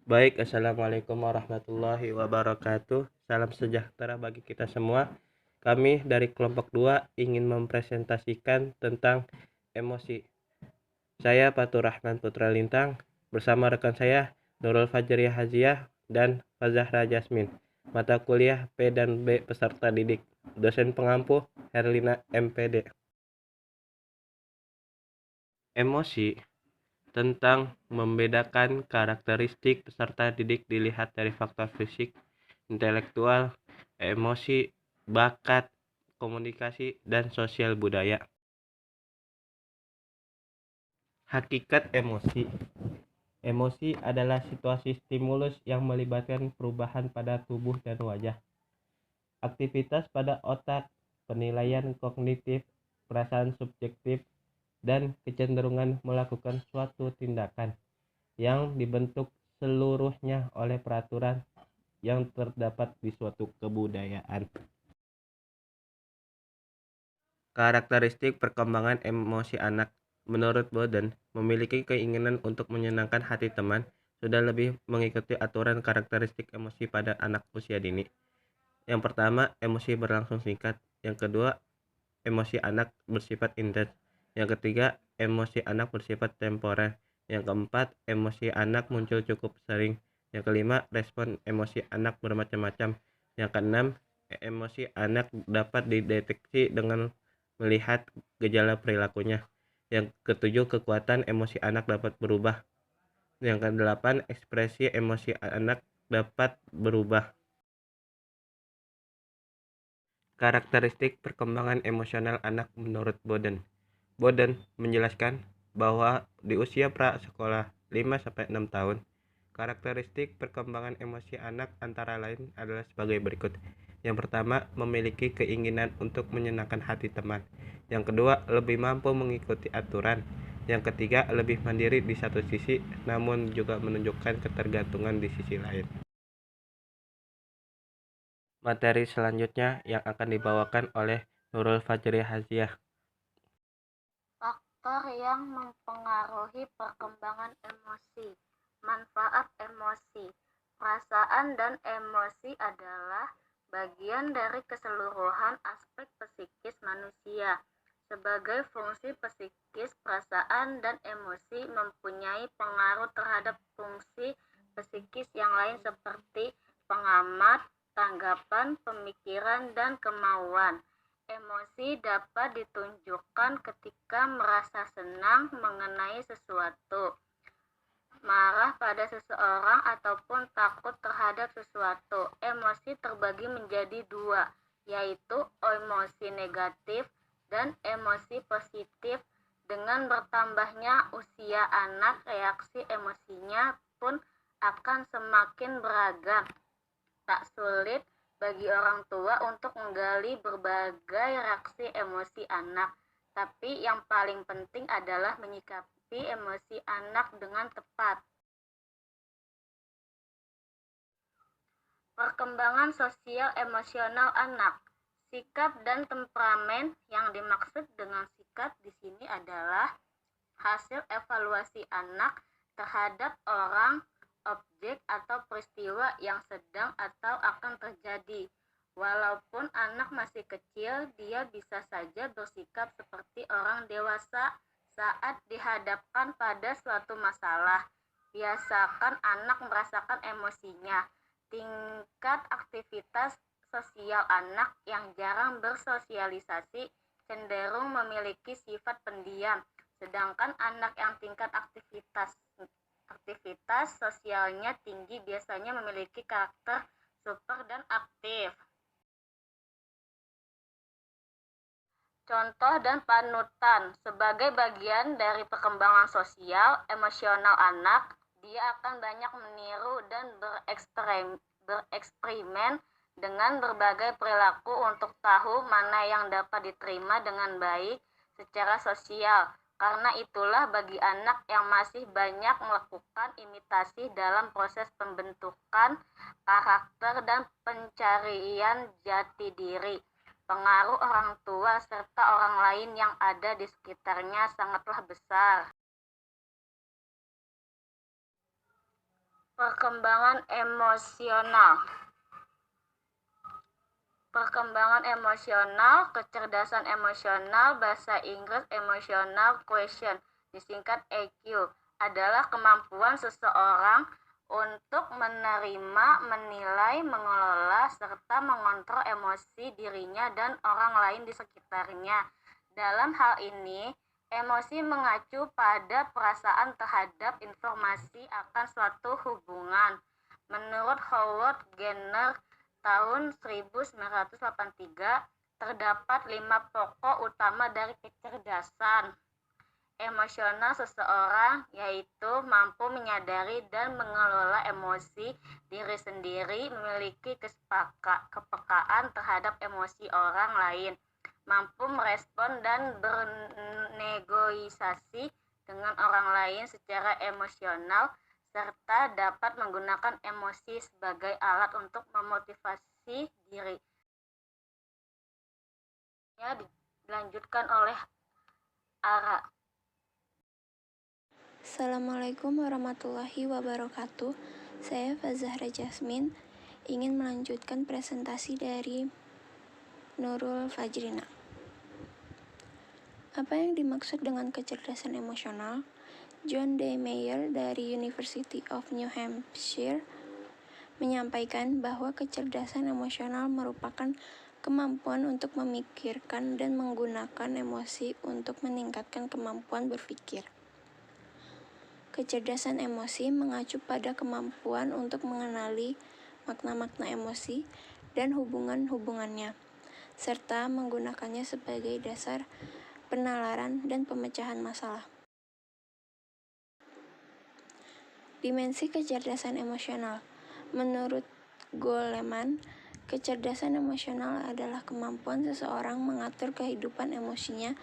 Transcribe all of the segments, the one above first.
Baik, Assalamualaikum warahmatullahi wabarakatuh. Salam sejahtera bagi kita semua. Kami dari kelompok 2 ingin mempresentasikan tentang emosi. Saya Fatur Rahman Putra Lintang bersama rekan saya Nurul Fajriah Haziah dan Fazahra Jasmin. Mata kuliah P dan B peserta didik. Dosen pengampu Herlina MPD. Emosi tentang membedakan karakteristik peserta didik dilihat dari faktor fisik, intelektual, emosi, bakat, komunikasi, dan sosial budaya. Hakikat emosi. Emosi adalah situasi stimulus yang melibatkan perubahan pada tubuh dan wajah. Aktivitas pada otak, penilaian kognitif, perasaan subjektif, dan kecenderungan melakukan suatu tindakan yang dibentuk seluruhnya oleh peraturan yang terdapat di suatu kebudayaan. Karakteristik perkembangan emosi anak. Menurut Boden, memiliki keinginan untuk menyenangkan hati teman sudah lebih mengikuti aturan karakteristik emosi pada anak usia dini. Yang pertama, emosi berlangsung singkat. Yang kedua, emosi anak bersifat intens. Yang ketiga, emosi anak bersifat temporer. Yang keempat, emosi anak muncul cukup sering. Yang kelima, respon emosi anak bermacam-macam. Yang keenam, emosi anak dapat dideteksi dengan melihat gejala perilakunya. Yang ketujuh, kekuatan emosi anak dapat berubah. Yang kedelapan, ekspresi emosi anak dapat berubah. Karakteristik perkembangan emosional anak menurut Boden. Boden menjelaskan bahwa di usia prasekolah 5-6 tahun, karakteristik perkembangan emosi anak antara lain adalah sebagai berikut. Yang pertama, memiliki keinginan untuk menyenangkan hati teman. Yang kedua, lebih mampu mengikuti aturan. Yang ketiga, lebih mandiri di satu sisi, namun juga menunjukkan ketergantungan di sisi lain. Materi selanjutnya yang akan dibawakan oleh Nurul Fajriah Haziah. Faktor yang mempengaruhi perkembangan emosi. Manfaat emosi. Perasaan dan emosi adalah bagian dari keseluruhan aspek psikis manusia. Sebagai fungsi psikis, perasaan dan emosi mempunyai pengaruh terhadap fungsi psikis yang lain seperti pengamat, tanggapan, pemikiran, dan kemauan. Emosi dapat ditunjukkan ketika merasa senang mengenai sesuatu, marah pada seseorang, ataupun takut terhadap sesuatu. Emosi terbagi menjadi dua, yaitu emosi negatif dan emosi positif. Dengan bertambahnya usia anak, reaksi emosinya pun akan semakin beragam. Tak sulit bagi orang tua untuk menggali berbagai reaksi emosi anak, tapi yang paling penting adalah menyikapi emosi anak dengan tepat. Perkembangan sosial emosional anak. Sikap dan temperamen. Yang dimaksud dengan sikap di sini adalah hasil evaluasi anak terhadap orang, objek, atau peristiwa yang sedang atau akan terjadi. Walaupun anak masih kecil, dia bisa saja bersikap seperti orang dewasa saat dihadapkan pada suatu masalah. Biasakan anak merasakan emosinya. Tingkat aktivitas sosial anak yang jarang bersosialisasi cenderung memiliki sifat pendiam, sedangkan anak yang tingkat aktivitas sosialnya tinggi biasanya memiliki karakter super dan aktif. Contoh dan panutan. Sebagai bagian dari perkembangan sosial emosional anak, dia akan banyak meniru dan bereksperimen dengan berbagai perilaku untuk tahu mana yang dapat diterima dengan baik secara sosial. Karena itulah bagi anak yang masih banyak melakukan imitasi dalam proses pembentukan karakter dan pencarian jati diri. Pengaruh orang tua serta orang lain yang ada di sekitarnya sangatlah besar. Perkembangan emosional. Perkembangan emosional, kecerdasan emosional, bahasa Inggris emotional quotient, disingkat EQ, adalah kemampuan seseorang untuk menerima, menilai, mengelola, serta mengontrol emosi dirinya dan orang lain di sekitarnya. Dalam hal ini, emosi mengacu pada perasaan terhadap informasi akan suatu hubungan. Menurut Howard Gardner tahun 1983, terdapat 5 pokok utama dari kecerdasan emosional seseorang, yaitu mampu menyadari dan mengelola emosi diri sendiri, memiliki kepekaan terhadap emosi orang lain, mampu merespon dan bernegosiasi dengan orang lain secara emosional, serta dapat menggunakan emosi sebagai alat untuk memotivasi diri. Dilanjutkan oleh Ara. Assalamualaikum warahmatullahi wabarakatuh. Saya Fazahra Jasmine ingin melanjutkan presentasi dari Nurul Fajrina. Apa yang dimaksud dengan kecerdasan emosional? John D. Mayer dari University of New Hampshire menyampaikan bahwa kecerdasan emosional merupakan kemampuan untuk memikirkan dan menggunakan emosi untuk meningkatkan kemampuan berpikir. Kecerdasan emosi mengacu pada kemampuan untuk mengenali makna-makna emosi dan hubungan-hubungannya, serta menggunakannya sebagai dasar penalaran dan pemecahan masalah. Dimensi kecerdasan emosional. Menurut Goleman, kecerdasan emosional adalah kemampuan seseorang mengatur kehidupan emosinya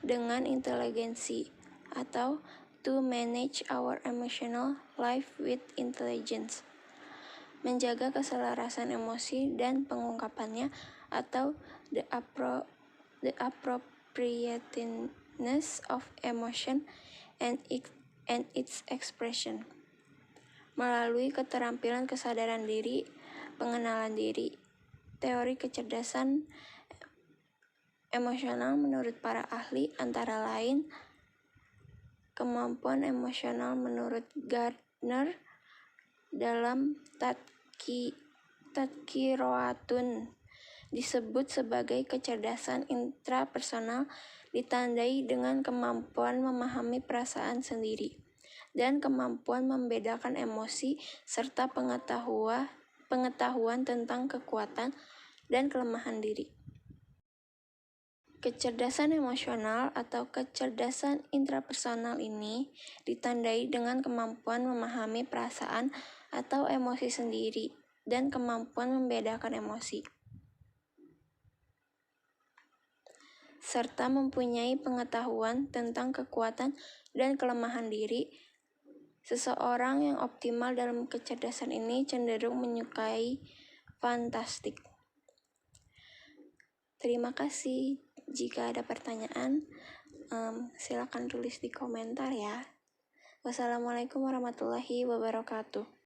dengan inteligensi, atau to manage our emotional life with intelligence. Menjaga keselarasan emosi dan pengungkapannya, atau the appropriateness of emotion and its expression. Melalui keterampilan kesadaran diri, pengenalan diri. Teori kecerdasan emosional menurut para ahli antara lain: kemampuan emosional menurut Gardner dalam Tadkiroatun disebut sebagai kecerdasan intrapersonal, ditandai dengan kemampuan memahami perasaan sendiri dan kemampuan membedakan emosi serta pengetahuan tentang kekuatan dan kelemahan diri. Kecerdasan emosional atau kecerdasan intrapersonal ini ditandai dengan kemampuan memahami perasaan atau emosi sendiri dan kemampuan membedakan emosi, serta mempunyai pengetahuan tentang kekuatan dan kelemahan diri. Seseorang yang optimal dalam kecerdasan ini cenderung menyukai fantastik. Terima kasih. Jika ada pertanyaan, silakan tulis di komentar ya. Wassalamualaikum warahmatullahi wabarakatuh.